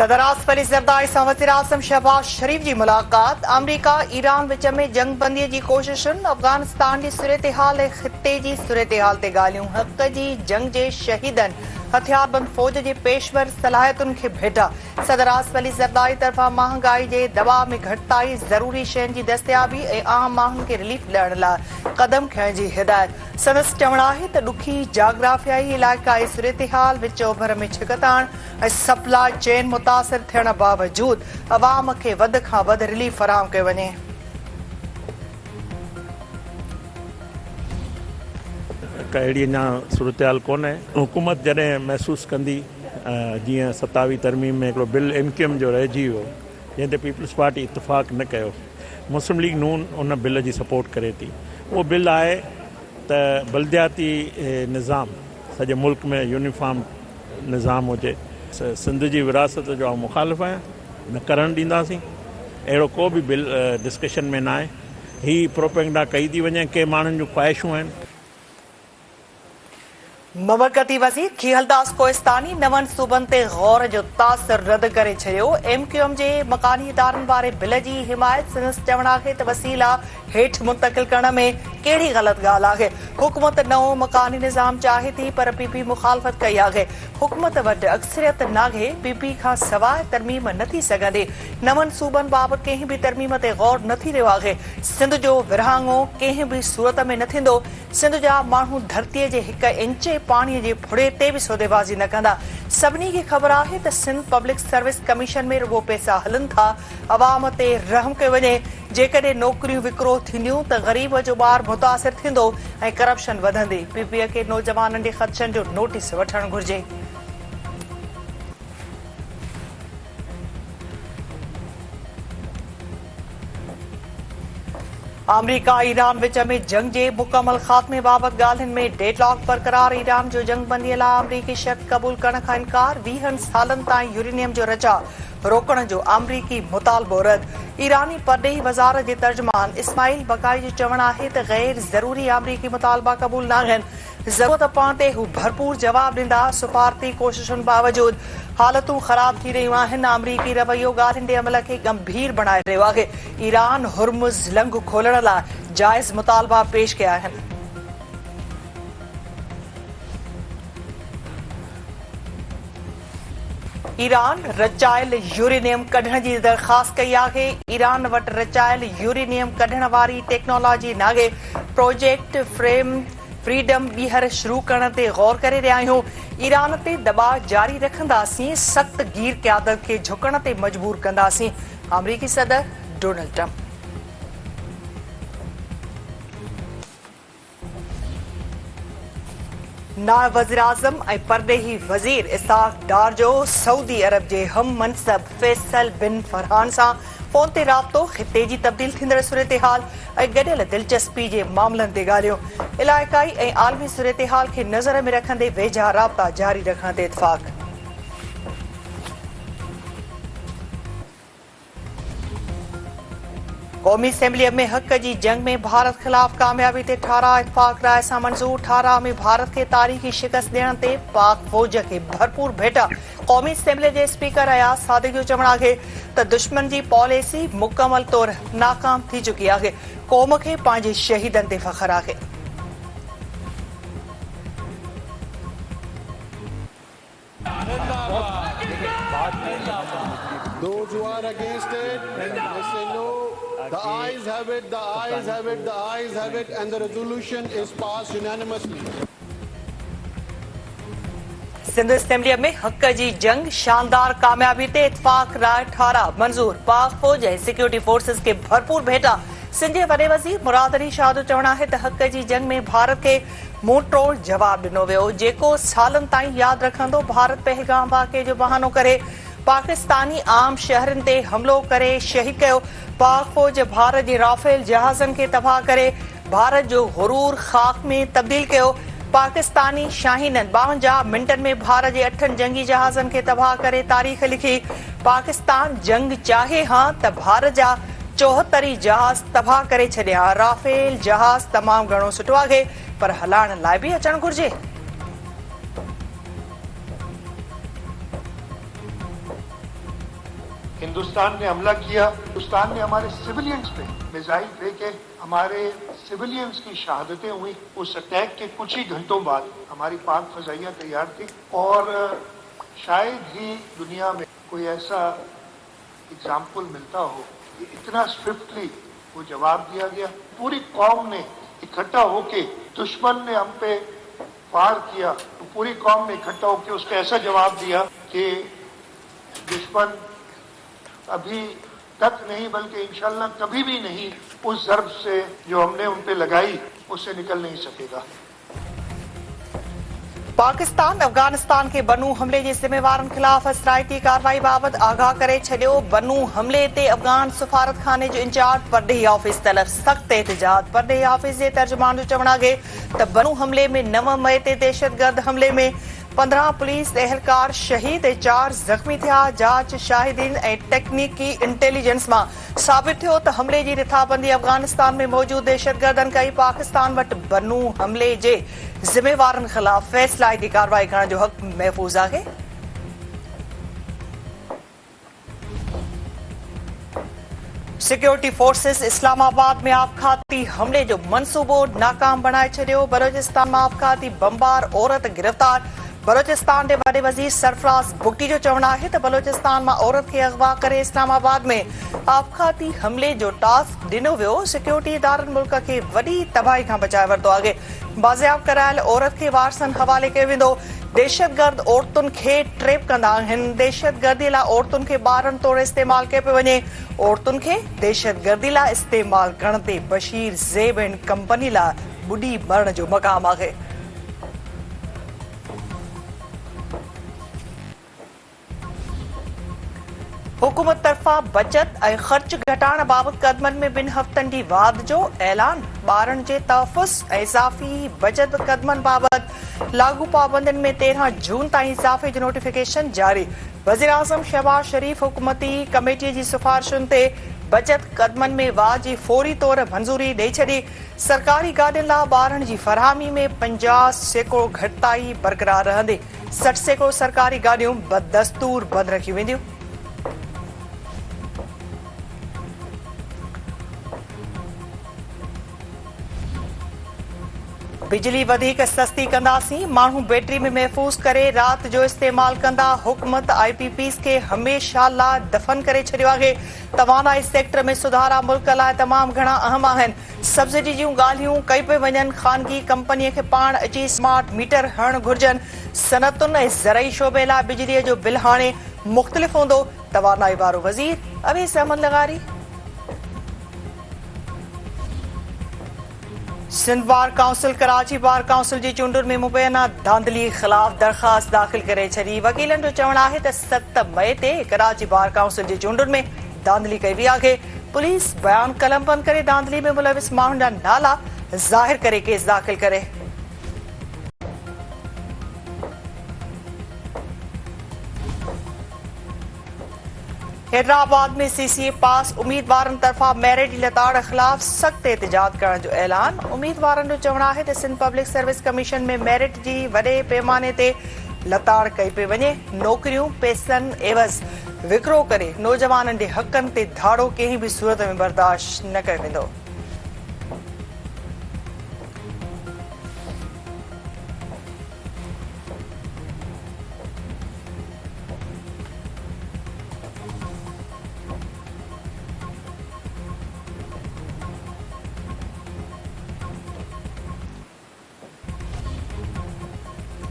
सदर आसिफ अली ज़रदारी सां वज़ीर आज़म शहबाज शरीफ़ जी मुलाक़ात। अमरीका ईरान विच में जंग बंदीअ जी कोशिशुनि, अफ़गानिस्तान जी सूरत हाल ऐं ख़िते जी सूरत हाल ते ॻाल्हियूं। हक़ जी जंग जे शहीदनि, हथियारबंद फ़ौज जे पेशवर सलाहियतुनि खे भेटा। सदर आसिफ अली ज़रदारी तरफ़ां महांगाई जे दबाव में घटिताई, ज़रूरी शयुनि जी दस्तियाबी ऐं आम माण्हुनि खे रिलीफ ॾियण लाइ क़दम खणण जी हिदायत। संदसि चवणु आहे त ॾुखी जाग्राफियाई इलाइक़ाई सूरत हाल, विच ओभर में छिकताण ऐं सप्लाई चेन मुतासिर थियण बावजूदि अवाम खे वधि खां वधि रिलीफ फ़राहम कयो वञे। अहिड़ी अञा सूरत हाल कोन्हे। हुकूमत जॾहिं महसूसु कंदी, जीअं 27 तरमीम में हिकिड़ो बिल MQM जो रहिजी वियो जंहिं ते पीपल्स पार्टी इतफ़ाक़ न कयो, मुस्लिम लीग नून उन बिल जी सपोर्ट करे थी। उहो बिल आहे त बल्दियाती निज़ाम सॼे मुल्क में यूनिफॉर्म निज़ाम हुजे। सिंध जी विरासत जो आउं मुखालिफ़ आहियां, न करणु ॾींदासीं। अहिड़ो को बि बिल डिस्कशन में न आहे। हीअ प्रोपेगेंडा कई थी वञे, के माण्हुनि जूं ख़्वाहिशूं आहिनि। ममलकती वज़ीर खीहलदास कोहिस्तानी नवनि सूबनि ते गौर जो तासिर रद्द करे छॾियो। MQM जे मकानी इदारनि वारे बिल जी हिमायत। संदसि चवणु आहे त वसीला हेठि मुंतक़िल करण में कहिड़ी ग़लति ॻाल्हि आहे। हुकूमत नओं मकानी निज़ाम चाहे थी, पर PP मुखालफ़त कई आहे। हुकूमत वटि अक्सरियत नाहे, PP खां सवाइ तरमीम न थी सघंदी। नवनि सूबनि बाबति कंहिं बि तरमीम ते गौर न थी रहियो आहे। सिंध जो विरहाङो कंहिं बि सूरत में न थींदो। सिंध जा माण्हू धरतीअ जे 1 इंच पाणीअ जे फुड़े ते बि सौदेबाज़ी न कंदा। सभिनी खे ख़बर आहे त सिंध पब्लिक सर्विस कमीशन में रुॻो पैसा हलनि था। अवाम ते रहम कयो वञे। जेकॾहिं नौकरियूं विकिरो थींदियूं त ग़रीब जो ॿारु मुतासिर थींदो ऐं करप्शन वधंदी। PP खे नौजवाननि जे ख़दशनि जो नोटिस वठणु घुर्जे। अमरीका ईरान विच में जंग जे मुकमल ख़ात्मे बाबति ॻाल्हियुनि में डेडलॉक बरक़रार। ईरान जो जंग बंदीअ लाइ अमरीकी शर्त क़बूल करण खां इनकार। 20 सालनि ताईं यूरेनियम जो रचा रोकण जो अमरीकी मुतालबो रद्द। ईरानी परॾेही वज़ारत जे तर्जुमान इस्माइल बकाई जो चवणु आहे त गैर ज़रूरी अमरीकी मुतालबा क़बूल न आहिनि। ज़रूरत पवण ते हू भरपूर जवाब ॾींदा। सुफ़ारती कोशिशुनि बावजूदि हालतूं ख़राब थी रहियूं आहिनि। अमरीकी रवैयो ॻाल्हियुनि जे अमल खे गंभीर बणाए रहियो आहे। ईरान हुर्मुज़ लंघ खोलण लाइ जाइज़ मुतालबा पेश कया आहिनि। ईरान रचायल यूरेनियम कढण जी दरख़्वास्त कई आहे। ईरान वटि रचायल यूरेनियम कढण वारी टेक्नोलॉजी नाहे। प्रोजेक्ट फ्रीडम ॿीहर शुरू करण ते गौर करे रहिया आहियूं। ईरान ते दबाव जारी रखंदासीं। सख़्त गीर क़यादत खे झुकण ते मजबूर कंदासीं। अमरीकी सदर डोनाल्ड ट्रंप। नायब वज़ीर आज़म ऐं परॾेही वज़ीर इसहाक डार जो सऊदी अरब जे हम मनसब फैसल बिन फरहान सां फ़ोन ते राब्तो। ख़िते जी तब्दील थींदड़ सूरत हाल ऐं गॾियल दिलचस्पी जे मामलनि ते ॻाल्हियूं। इलाइक़ाई ऐं आलमी सूरत हाल खे नज़र में रखंदे वेझा राब्ता जारी रखण ते इतफ़ाक़। क़ौमी असेंबलीअ में हक़ जी जंग में भारत ख़िलाफ़ कामयाबी ते 18 इतफ़ाक़ राय सां मंज़ूर। 18 में भारत खे तारीख़ी शिकस्त ॾियण ते पाक फ़ौज खे भरपूर भेटा। क़ौमी असेंबलीअ जे स्पीकर अयाज़ सादिक़ जो चवणु आहे त दुश्मन जी पॉलिसी मुकमल तौर नाकाम थी चुकी आहे। क़ौम खे पंहिंजे शहीदनि ते फ़ख्रु आहे। Those who are against it, they say no. The ayes have it, the ayes have it, the ayes have it, and the resolution is passed unanimously. Sindh असेंबलीअ में हक़ जी जंग शानदार कामयाबी ते इतफ़ाक़ राय 18 मंज़ूर। पाक फ़ौज ऐं सिक्योरिटी फोर्सेस खे भरपूर भेटा। सिंध जे वॾे वज़ीर मुराद अली शाह जो चवणु आहे त हक़ जी जंग में भारत खे मुंहुं तोड़ जवाब ॾिनो वियो। जेको सालनि ताईं यादि रखंदो, भारत पहलगाम वाक़िए जो बहानो करे पाकिस्तानी आम शहरनि ते हमलो करे शहीद कयो। पाक फ़ौज भारत जे राफेल जहाज़नि खे तबाह करे भारत जो गुरूर ख़ाक में तब्दील कयो। पाकिस्तानी शाहीननि 52 मिंटनि में भारत जे 8 जंगी जहाज़नि खे तबाह करे तारीख़ लिखी। पाकिस्तान जंग चाहे हां त भारत जा 74 जहाज़ तबाह करे छॾिया। राफेल जहाज़ तमामु घणो सुठो आहे, पर हलाइण लाइ बि अचणु घुर्जे। हिंदुस्तान ने हमला किया, हिंदुस्तान ने हमारे सिविलियंस पे मिसाइल फेंके, हमारे सिविलियंस की शहादतें हुई। उस अटैक के कुछ ही घंटों बाद हमारी पाक फजाइयाँ तैयार थी और शायद ही दुनिया में कोई ऐसा एग्जाम्पल मिलता हो कि इतना स्विफ्टली वो जवाब दिया गया। पूरी कौम ने इकट्ठा होके, दुश्मन ने हम पे वार किया तो पूरी कौम ने इकट्ठा होकर उसका ऐसा जवाब दिया कि दुश्मन अभी तक नहीं बल्कि इंशाल्लाह कभी भी नहीं उस ज़र्ब से जो हमने उन पे लगाई उससे निकल नहीं सकेगा। पाकिस्तान अफगानिस्तान के बनू हमले जे ज़िम्मेवारनि ख़िलाफ़ असराइती कार्रवाई बाबति आगाह करे छॾियो। बनू हमले ते अफगान सफ़ारतखाने जो इंचार्ज परॾेही ऑफिस तलफ़ सख़्त एहतिजाज। परॾेही ऑफिस जे तर्जुमान जो चवणु आहे त बनू हमले में 9 मई ते दहशतगर्द हमले में 15 पुलिस एहलकार शहीद ऐं 4 ज़ख़्मी थिया। जांच, शाहिदीन ऐं टेक्निकी इंटेलिजेंस मां साबित थियो त हमले जी रिथाबंदी अफगानिस्तान में मौजूद दहशतगर्दनि कई। पाकिस्तान वटि बनू हमले जे ज़िम्मेवारनि ख़िलाफ़ फ़ैसिलाती कार्रवाई करण जो हक़ महफ़ूज़ आहे। सिक्योरिटी फोर्सेस इस्लामाबाद में आपघाती हमले जो मंसूबो नाकाम बनाए छॾियो। बलोचिस्तान में आपघाती बमबार औरत गिरफ़्तार। बलोचिस्तान के वॾे वज़ीर सरफराज़ भुट्टी जो चवणु आहे त बलोचिस्तान में औरत खे अगवा करे इस्लामाबाद में आपघाती हमले जो टास्क ॾिनो वियो। सिक्योरिटी इदारनि मुल्क खे वॾी तबाही खां बचाए वरितो आहे। बाज़ियाब करायल औरत खे वारसनि हवाले कयो वेंदो। दहशतगर्द औरतुनि खे ट्रेप कंदा आहिनि। दहशतगर्दी लाइ औरतुनि खे ॿारनि तौरु इस्तेमाल कयो पियो वञे। औरतुनि खे दहशतगर्दी लाइ इस्तेमाल करण ते बशीर ज़ेब एंड कंपनी लाइ ॿुॾी मरण जो मक़ाम आहे। हुकूमत तरफ़ा बचत ऐं ख़र्च घटाइण बाबति क़दमनि में 2 हफ़्तनि जी वाध जो ऐलान। ॿारनि जे तहफ़ुज़ ऐं इज़ाफ़ी बचत क़दमनि बाबति लागू पाबंदियुनि में 13 जून ताईं इज़ाफ़े जो नोटिफिकेशन जारी। वज़ीर आज़म शहबाज शरीफ़ हुकूमती कमेटीअ जी सिफ़ारिशुनि ते बचत क़दमनि में वाध जी फौरी तौर मंज़ूरी ॾेई छॾी। सरकारी गाॾियुनि लाइ ॿारनि जी फ़रहामी में 50% घटिताई बरक़रार रहंदी। 60% सरकारी गाॾियूं बदस्तूर बंदि रखियूं वेंदियूं। बिजली वधीक सस्ती कंदासीं, माण्हू बैटरी में महफ़ूज़ करे राति जो इस्तेमाल कंदा। हुकूमत IPPs खे हमेशह लाइ दफ़न करे छॾियो आहे। तवानाई सेक्टर में सुधारा मुल्क लाइ तमामु घणा अहम आहिनि। सब्सिडी जूं ॻाल्हियूं कई पियूं वञनि। ख़ानगी कंपनीअ खे पाण अची स्मार्ट मीटर हणणु घुर्जनि। सनअतुनि ऐं ज़रई शोबे लाइ बिजलीअ जो बिल हाणे मुख़्तलिफ़ हूंदो। तवानाई वारो वज़ीर अवैस अहमद लगारी। Sindh bar council Karachi bar council जी चूंडुनि में मुबैना धांधली ख़िलाफ़ दरख़्वास्त दाख़िल करे छॾी। वकीलनि जो चवणु आहे त 7 मई ते कराची बार काउंसिल जी चूंडुनि में धांधली कई वई आहे। पुलिस बयान कलम बंदि करे धांधली में मुलविस माण्हुनि जा नाला ज़ाहिर करे केस दाख़िल करे। हैदराबाद में CCA पास उम्मीदवारनि तरफ़ा मेरिट लताड़ ख़िलाफ़ सख़्त एहतिजाज करण जो ऐलान। उम्मीदवारनि जो चवणु आहे त सिंध पब्लिक सर्विस कमीशन में मेरिट जी वॾे पैमाने ते लताड़ कई पई वञे। नौकरियूं पैसनि एवज़ विकिरो करे नौजवाननि जे हक़नि ते धाड़ो कंहिं बि सूरत में बर्दाश्त न कयो वेंदो।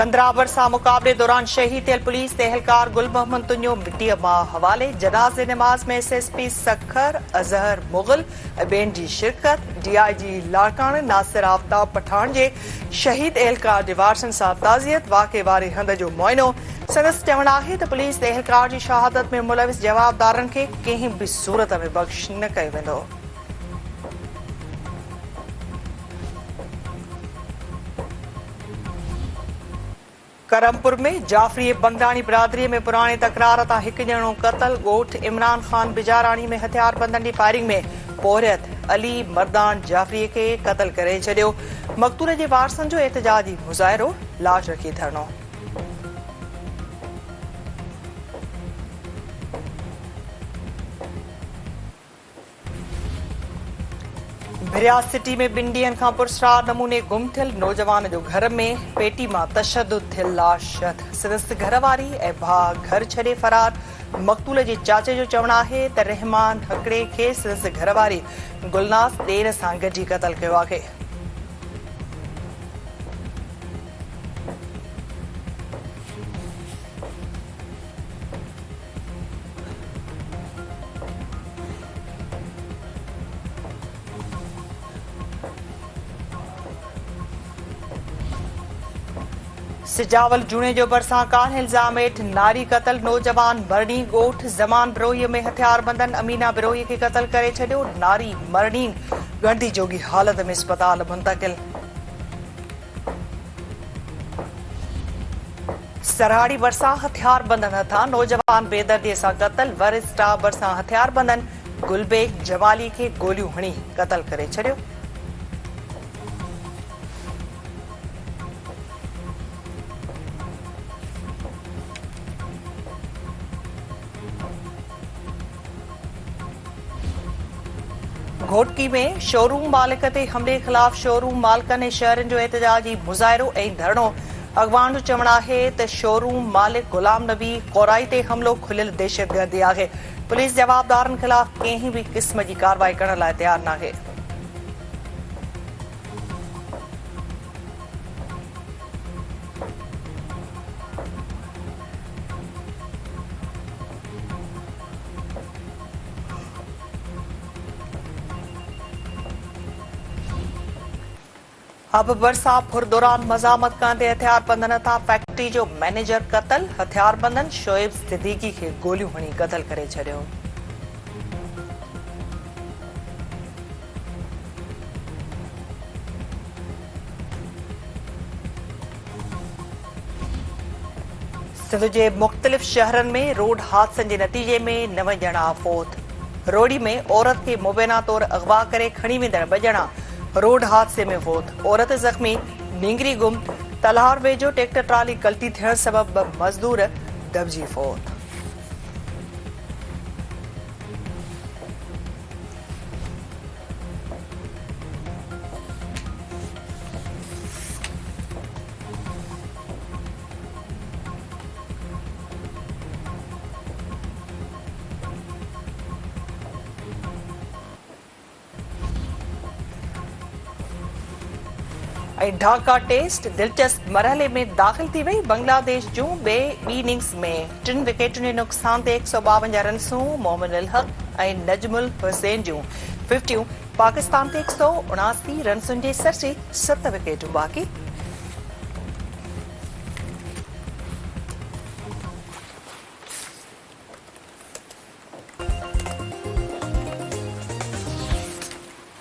कंदराबर सां मुक़ाबले दौरान शहीद थियल पुलिस एहलकार गुल मोहम्मद तुंजो मिटीअ मां हवाले। जनाज़े नमाज़ में SSP सखर, अज़हर मुग़ल ऐं ॿियनि जी शिरकत। DIG लाड़काणे नासिर आफ्ताब पठान जे शहीद एहलकार जे वारसनि सां ताज़ियत। वाक़े वारे हंध जो मुआइनो। संदसि चवणु आहे त पुलिस एहलकार जी शहादत में मुलविस जवाबदारनि खे कंहिं बि सूरत में बख़्श न कयो वेंदो। करमपुर में जाफरी बंगराणी बिरादरी में पुराने तकरार तां हिकु ॼणो क़तल। ॻोठ इमरान ख़ान बिजाराणी में हथियारबंदनि जी फायरिंग में पोरियत अली मर्दान जाफरी खे क़तल करे छॾियो। मक़तूल जे वारसनि जो एहतिजाजी मुज़ाहिरो, लाश रखी धरनो। रियाद सिटी में 2 ॾींहनि खां पुरस्कार नमूने गुम थियल नौजवान जो घर में पेटी मां तशद्दुद थियल लाश संदसि घरवारी ऐं भाउ घर छॾे फरार। मक़तूल जे चाचे जो चवणु आहे त रहमान हकड़े खे संदसि घरवारी गुलनाज़ ॾेर सां गॾिजी क़तल कयो आहे। सिजावल जूने जो बरसां कान इल्ज़ाम हेठि नारी क़तल। नौजवान मरणी ॻोठ ज़मान बिरोहीअ में हथियारबंदनि अमीना बिरोही खे क़तल करे छॾियो। नारी मरणी गंढी जोगी हालत में अस्पताल मुंतक़िल। सरहाड़ी भरिसां हथियारबंदनि हथां नौजवान बेदर्दीअ सां क़तल। वरिस्टा भरिसां हथियारबंदनि गुलबेग जमाली खे गोलियूं हणी क़तल करे छॾियो। घोटकी में शोरूम मालिक ते हमले ख़िलाफ़ शोरूम मालिकनि ऐं शहरनि जो एहतजाजी मुज़ाहिरो ऐं धरणो। अॻवान जो चवणु आहे त शोरूम मालिक गुलाम नबी क़ौराई ते हमलो खुलियल दहशतगर्दी आहे। पुलिस जवाबदारनि ख़िलाफ़ कंहिं बि क़िस्म जी कार्रवाई करण लाइ तयारु नाहे। अब बरसा फुर दौरान मज़ामत कंदे हथियारबंदनि हथां फैक्ट्री जो मैनेजर क़तल। हथियारबंदनि शोएब सिद्दीकी खे गोलियूं हणी क़तल करे छॾियो। सिंध जे मुख़्तलिफ़ शहरनि में रोड हादसनि जे नतीजे में 9 ॼणा फौत। रोड़ी में औरत खे मुबैना तौरु अगवा करे खणी वेंदड़ 2 ॼणा रोड हादसे में फौत। औरत ज़ख़्मी, नींगरी गुम। तलहार वेझो ट्रैक्टर ट्राली गलती थियण सबबि मज़दूर दबजी फौत। ढाका टेस्ट दिलचस्प मरहले में दाख़िल थी वई। बांग्लादेश जूं ॿिए इनिंग्स में 3 विकेटुनि जे नुक़सान ते 152 रन्सूं। मोमिन उल हक ऐं नजमुल हुसैन जूं 50। पाकिस्तान ते 179 रन्सुनि जे सरसी 7 विकेटूं बाक़ी।